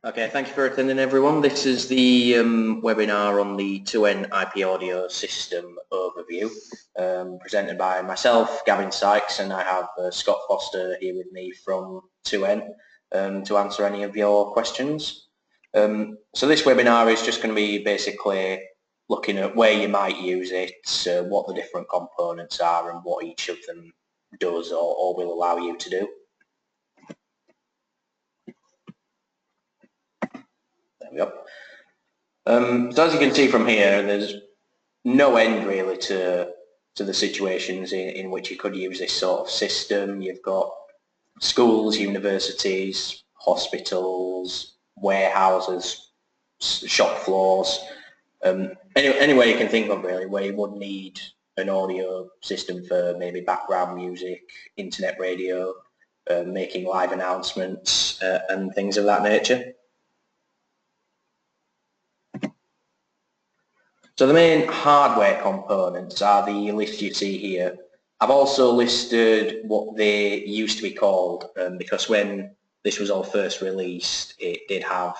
Okay, thank you for attending everyone. This is the webinar on the 2N IP audio system overview, presented by myself, Gavin Sykes, and I have Scott Foster here with me from 2N to answer any of your questions. So this webinar is just going to be basically looking at where you might use it, what the different components are and what each of them does or will allow you to do. There we go. So as you can see from here, there's no end really to the situations in which you could use this sort of system. You've got schools, universities, hospitals, warehouses, shop floors, anywhere you can think of really where you would need an audio system for maybe background music, internet radio, making live announcements and things of that nature. So the main hardware components are the list you see here. I've also listed what they used to be called because when this was all first released it did have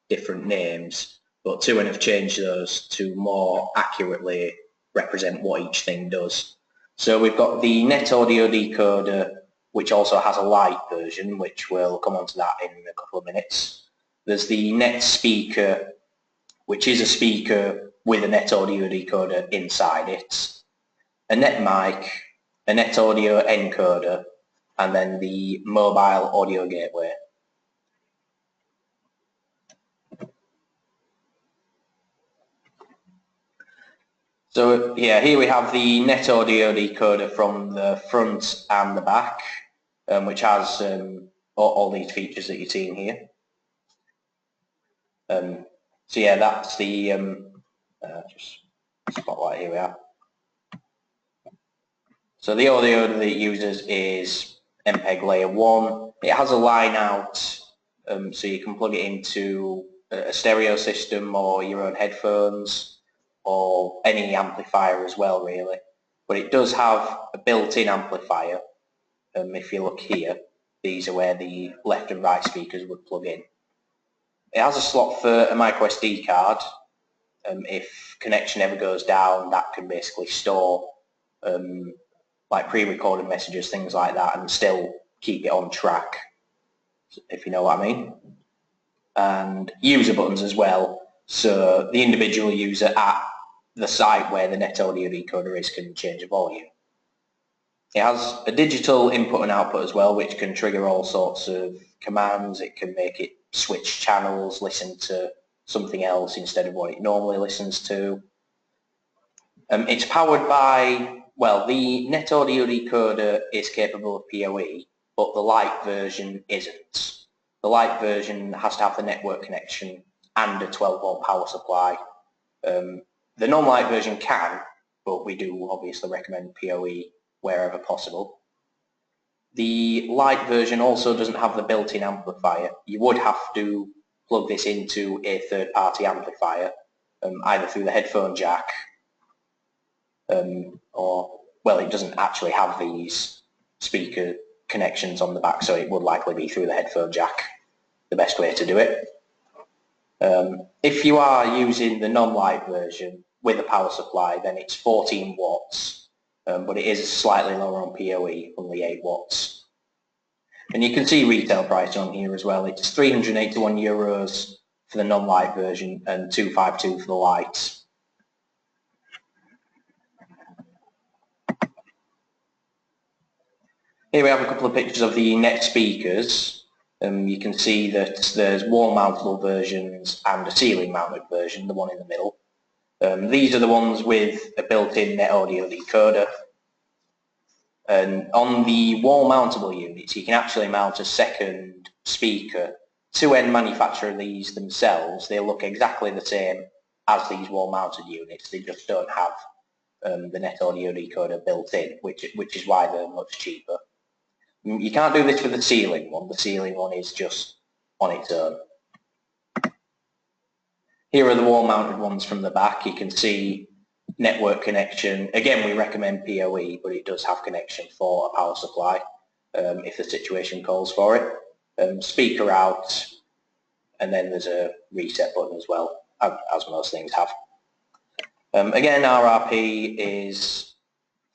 different names, but 2N have changed those to more accurately represent what each thing does. So we've got the net audio decoder, which also has a Lite version, which we'll come on to that in a couple of minutes. There's the net speaker, which is a speaker with a net audio decoder inside it, a net mic, a net audio encoder, and then the mobile audio gateway. So yeah, here we have the net audio decoder from the front and the back, which has all these features that you're seeing here. So yeah, that's the just spotlight, here we are. So the audio that it uses is MPEG layer 1. It has a line out, so you can plug it into a stereo system or your own headphones or any amplifier as well really. But it does have a built-in amplifier. If you look here, these are where the left and right speakers would plug in. It has a slot for a micro SD card. If connection ever goes down, that can basically store like pre-recorded messages, things like that, and still keep it on track, if you know what I mean. And user buttons as well, so the individual user at the site where the net audio decoder is can change the volume. It has a digital input and output as well, which can trigger all sorts of commands. It can make it switch channels, listen to something else instead of what it normally listens to. It's powered by, well, the net audio decoder is capable of PoE, but the Lite version isn't. The Lite version has to have the network connection and a 12-volt power supply. The non-Lite version can, but we do obviously recommend PoE wherever possible. The Lite version also doesn't have the built-in amplifier. You would have to plug this into a third-party amplifier, either through the headphone jack, or, well, it doesn't actually have these speaker connections on the back, so it would likely be through the headphone jack, the best way to do it. If you are using the non-Lite version with a power supply, then it's 14 watts, but it is slightly lower on PoE, only 8 watts. And you can see retail price on here as well. It's €381 for the non-Lite version and $252 for the Lite. Here we have a couple of pictures of the net speakers. You can see that there's wall-mountable versions and a ceiling-mounted version, the one in the middle. These are the ones with a built-in net audio decoder. And on the wall-mountable units, you can actually mount a second speaker. 2N manufacture these themselves. They look exactly the same as these wall-mounted units. They just don't have the net audio decoder built in, which is why they're much cheaper. You can't do this with the ceiling one. The ceiling one is just on its own. Here are the wall-mounted ones from the back. You can see network connection. Again, we recommend PoE, but it does have connection for a power supply if the situation calls for it. Speaker out, and then there's a reset button as well, as most things have. Again, RRP is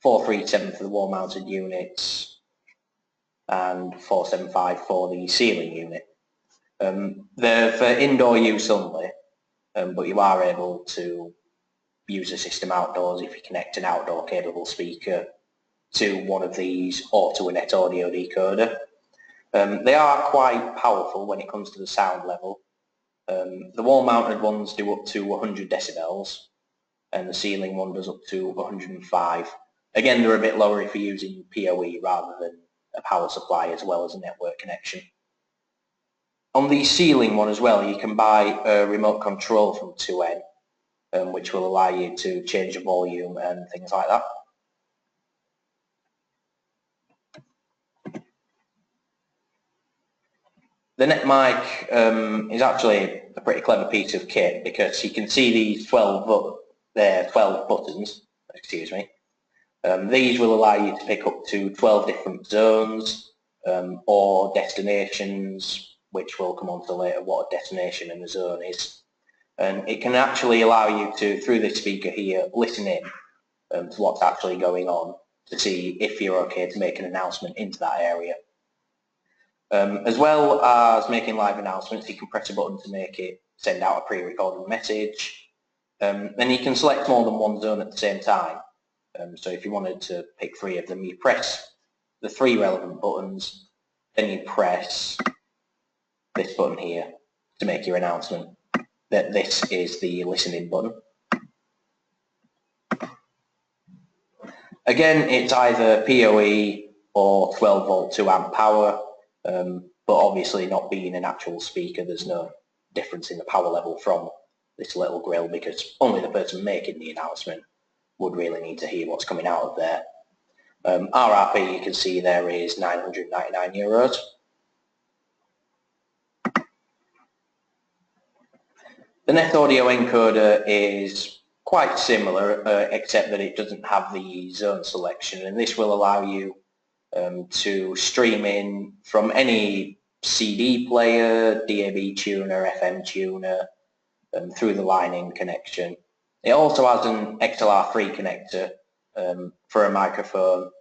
437 for the wall-mounted units and 475 for the ceiling unit. They're for indoor use only, but you are able to use the system outdoors if you connect an outdoor capable speaker to one of these or to a net audio decoder. They are quite powerful when it comes to the sound level. The wall-mounted ones do up to 100 decibels and the ceiling one does up to 105. Again, they're a bit lower if you're using PoE rather than a power supply as well as a network connection. On the ceiling one as well, you can buy a remote control from 2N, which will allow you to change the volume and things like that. The net mic is actually a pretty clever piece of kit because you can see these 12 buttons, excuse me. These will allow you to pick up to 12 different zones or destinations, which we'll come on to later what a destination and a zone is. And it can actually allow you to, through this speaker here, listen in to what's actually going on to see if you're okay to make an announcement into that area. As well as making live announcements, you can press a button to make it send out a pre-recorded message. And you can select more than one zone at the same time. So if you wanted to pick 3 of them, you press the 3 relevant buttons, then you press this button here to make your announcement that this is the listening button. Again, it's either PoE or 12 volt 2 amp power. But obviously not being an actual speaker, there's no difference in the power level from this little grill because only the person making the announcement would really need to hear what's coming out of there. RRP, you can see there is €999. The net audio encoder is quite similar, except that it doesn't have the zone selection, and this will allow you to stream in from any CD player, DAB tuner, FM tuner, through the line-in connection. It also has an XLR3 connector for a microphone,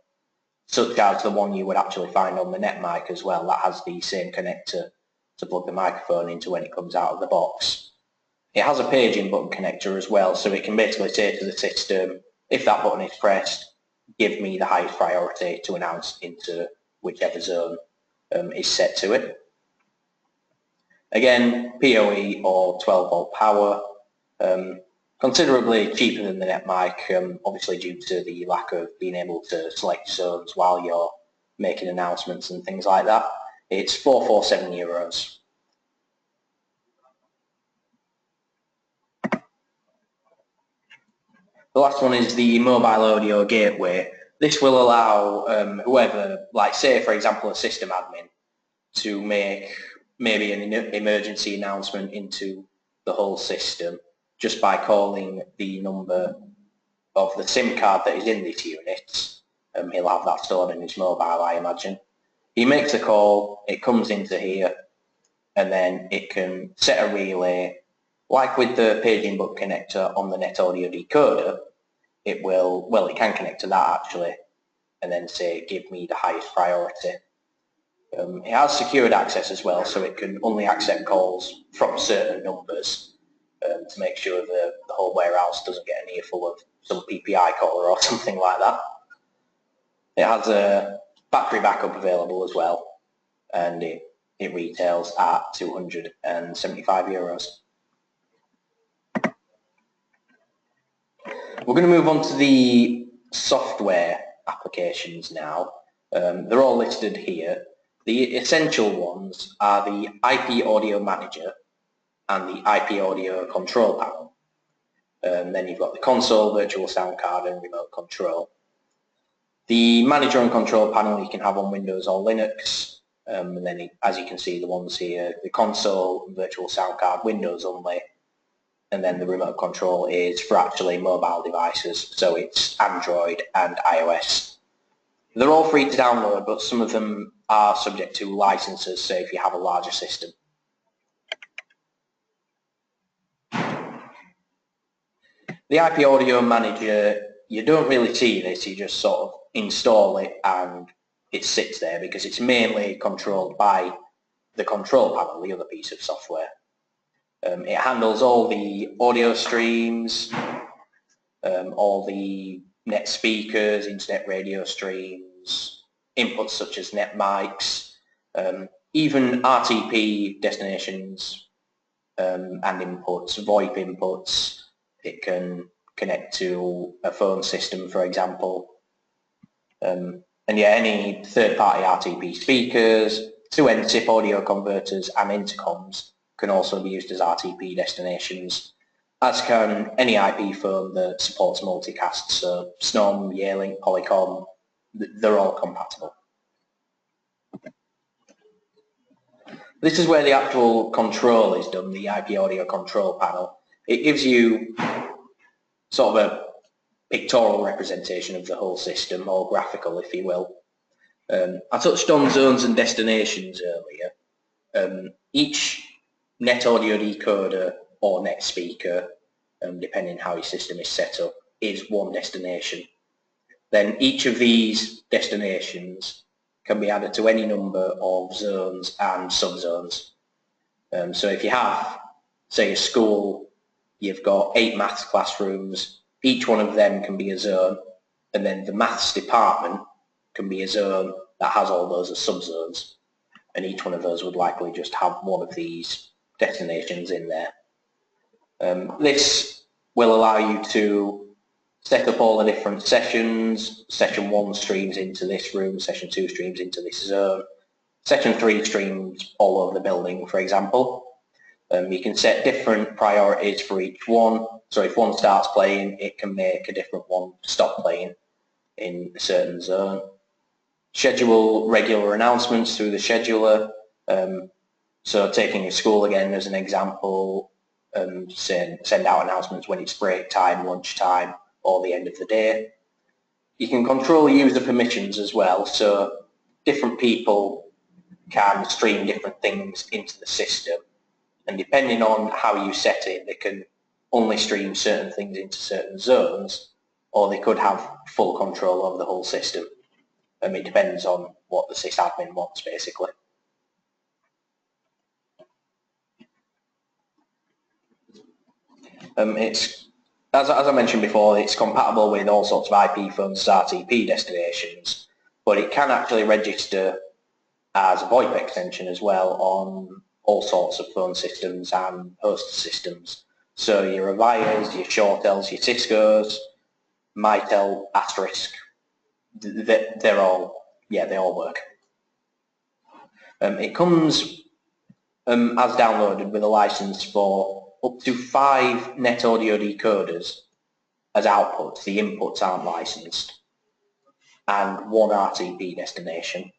such as the one you would actually find on the net mic as well. That has the same connector to plug the microphone into when it comes out of the box. It has a paging button connector as well, so it can basically say to the system, if that button is pressed, give me the highest priority to announce into whichever zone is set to it. Again, PoE or 12 volt power, considerably cheaper than the net mic, obviously due to the lack of being able to select zones while you're making announcements and things like that. It's €447. The last one is the mobile audio gateway. This will allow whoever, like say for example a system admin, to make maybe an emergency announcement into the whole system just by calling the number of the SIM card that is in this unit. He'll have that stored in his mobile, I imagine. He makes a call, it comes into here, and then it can set a relay. Like with the paging button connector on the net audio decoder, it will, well, it can connect to that actually, and then say, give me the highest priority. It has secured access as well, so it can only accept calls from certain numbers to make sure the whole warehouse doesn't get an earful of some PPI caller or something like that. It has a battery backup available as well, and it retails at €275. We're going to move on to the software applications now. They're all listed here. The essential ones are the IP Audio Manager and the IP Audio Control Panel. Then you've got the console, virtual sound card and remote control. The Manager and Control Panel you can have on Windows or Linux. And then as you can see the ones here, the console and virtual sound card, Windows only. And then the remote control is for actually mobile devices, so it's Android and iOS. They're all free to download, but some of them are subject to licenses, say if you have a larger system. The IP Audio Manager, you don't really see this, you just sort of install it and it sits there because it's mainly controlled by the control panel, the other piece of software. It handles all the audio streams, all the net speakers, internet radio streams, inputs such as net mics, even RTP destinations and inputs, VoIP inputs. It can connect to a phone system, for example. And yeah, any third-party RTP speakers, 2N-SIP audio converters and intercoms can also be used as RTP destinations, as can any IP phone that supports multicast, so Snom, Yearlink, Polycom, they're all compatible. This is where the actual control is done, the IP audio control panel. It gives you sort of a pictorial representation of the whole system, or graphical if you will. I touched on zones and destinations earlier. Each net audio decoder or net speaker, depending how your system is set up, is one destination. Then each of these destinations can be added to any number of zones and subzones. So if you have, say, a school, you've got 8 maths classrooms, each one of them can be a zone, and then the maths department can be a zone that has all those as subzones, and each one of those would likely just have one of these destinations in there. This will allow you to set up all the different sessions. Session 1 streams into this room, Session 2 streams into this zone, Session 3 streams all over the building, for example. You can set different priorities for each one, so if one starts playing, it can make a different one stop playing in a certain zone. Schedule regular announcements through the scheduler, so taking a school again as an example, send out announcements when it's break time, lunch time, or the end of the day. You can control user permissions as well, so different people can stream different things into the system, and depending on how you set it, they can only stream certain things into certain zones, or they could have full control over the whole system. It depends on what the sysadmin wants, basically. It's, as I mentioned before, it's compatible with all sorts of IP phones, RTP destinations, but it can actually register as a VoIP extension as well on all sorts of phone systems and host systems. So your Avias, your Shortels, your Ciscos, Mitel, Asterisk, they all work. It comes as downloaded with a license for up to 5 net audio decoders as outputs. The inputs aren't licensed, and 1 RTP destination.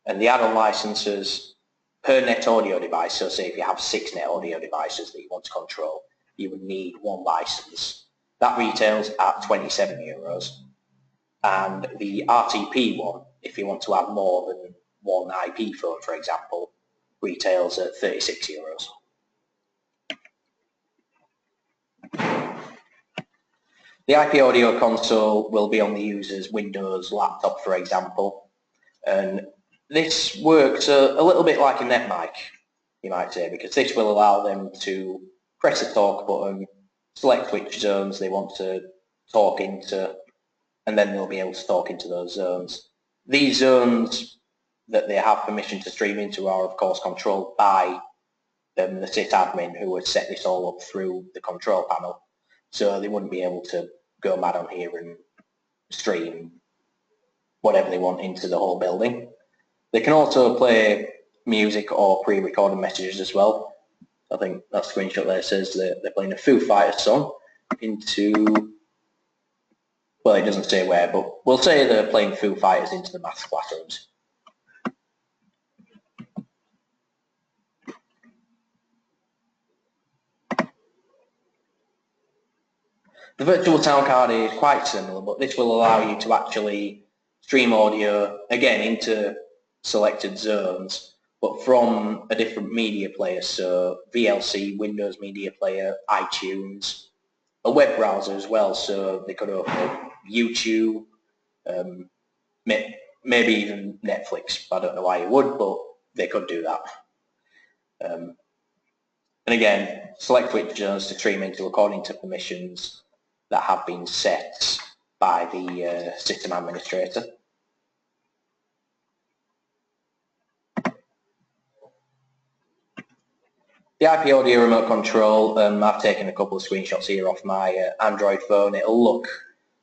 And the add-on licenses per net audio device, so say if you have 6 net audio devices that you want to control, you would need 1 license. That retails at €27. And the RTP one, if you want to have more than 1 IP phone, for example, retails at €36. The IP audio console will be on the user's Windows laptop, for example, and this works a little bit like a net mic, you might say, because this will allow them to press a talk button, select which zones they want to talk into, and then they'll be able to talk into those zones. These zones that they have permission to stream into are, of course, controlled by the sysadmin who has set this all up through the control panel. So they wouldn't be able to go mad on here and stream whatever they want into the whole building. They can also play music or pre-recorded messages as well. I think that screenshot there says that they're playing a Foo Fighters song into, well, it doesn't say where, but we'll say they're playing Foo Fighters into the maths classrooms. The virtual sound card is quite similar, but this will allow you to actually stream audio, again, into selected zones, but from a different media player, so VLC, Windows Media Player, iTunes, a web browser as well, so they could open up YouTube, maybe even Netflix. I don't know why you would, but they could do that. And again, select which zones to stream into according to permissions that have been set by the system administrator. The IP audio remote control, I've taken a couple of screenshots here off my Android phone. It'll look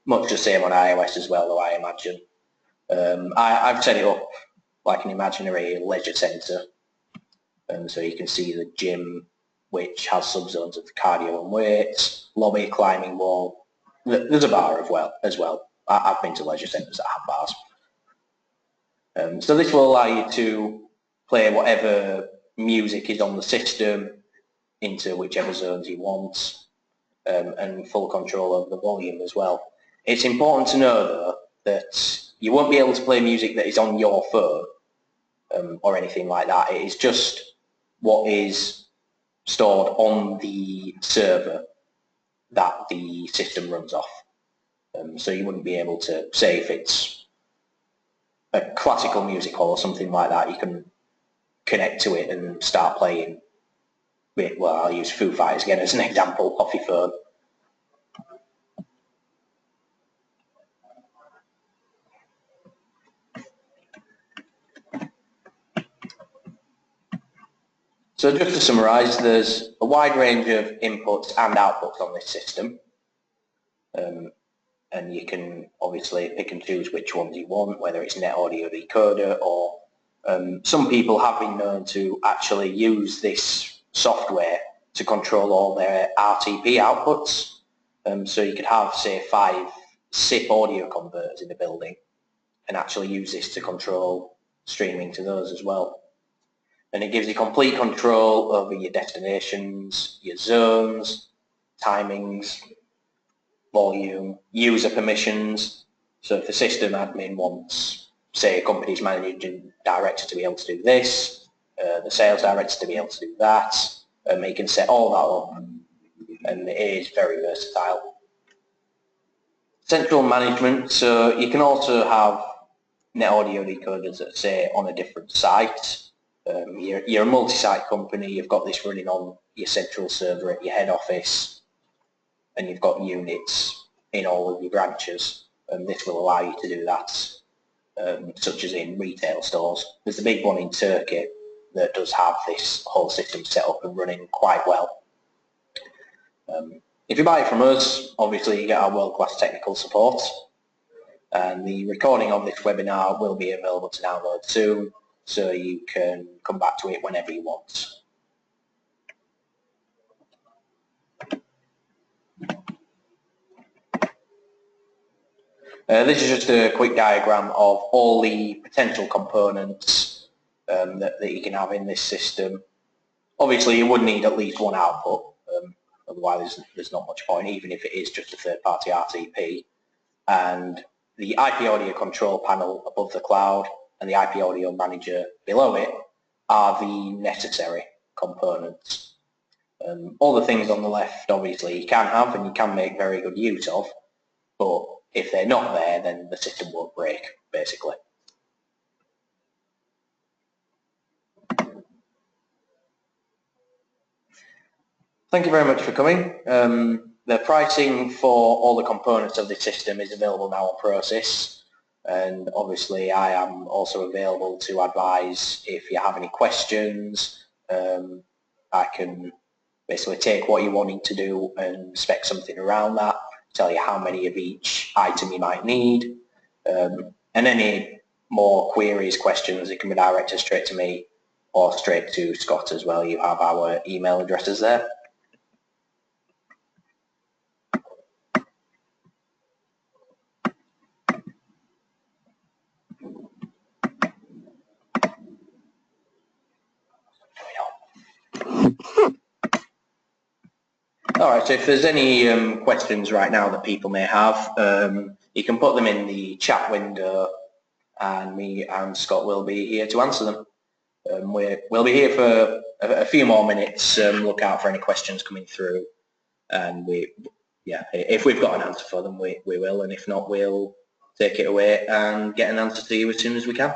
much the same on iOS as well, though, I imagine. I've set it up like an imaginary leisure centre, so you can see the gym, which has subzones of cardio and weights, lobby, climbing wall. There's a bar as well. I've been to leisure centres that have bars. So this will allow you to play whatever music is on the system into whichever zones you want, and full control over the volume as well. It's important to know, though, that you won't be able to play music that is on your phone or anything like that. It is just what is stored on the server that the system runs off. So you wouldn't be able to say if it's a classical music hall or something like that, you can connect to it and start playing. Well, I'll use Foo Fighters again as an example off your phone. So just to summarise, there's a wide range of inputs and outputs on this system. And you can obviously pick and choose which ones you want, whether it's net audio decoder or some people have been known to actually use this software to control all their RTP outputs. So you could have, say, 5 SIP audio converters in the building and actually use this to control streaming to those as well. And it gives you complete control over your destinations, your zones, timings, volume, user permissions. So if the system admin wants, say, a company's managing director to be able to do this, the sales director to be able to do that, you can set all that up, and it is very versatile. Central management, so you can also have net audio decoders that say on a different site. You're a multi-site company, you've got this running on your central server at your head office, and you've got units in all of your branches, and this will allow you to do that, such as in retail stores. There's a big one in Turkey that does have this whole system set up and running quite well. If you buy it from us, obviously you get our world-class technical support, and the recording of this webinar will be available to download soon, so you can come back to it whenever you want. This is just a quick diagram of all the potential components that you can have in this system. Obviously you would need at least one output, otherwise there's not much point, even if it is just a third-party RTP. And the IP audio control panel above the cloud and the IP audio manager below it are the necessary components. All the things on the left obviously you can have and you can make very good use of, but if they're not there, then the system won't break, basically. Thank you very much for coming. The pricing for all the components of the system is available now on Process, and obviously I am also available to advise if you have any questions. I can basically take what you're wanting to do and spec something around that, tell you how many of each item you might need, and any more queries, questions, it can be directed straight to me or straight to Scott as well. You have our email addresses there. Alright, so if there's any questions right now that people may have, you can put them in the chat window and me and Scott will be here to answer them. We'll be here for a few more minutes, look out for any questions coming through, and yeah, if we've got an answer for them, we will, and if not, we'll take it away and get an answer to you as soon as we can.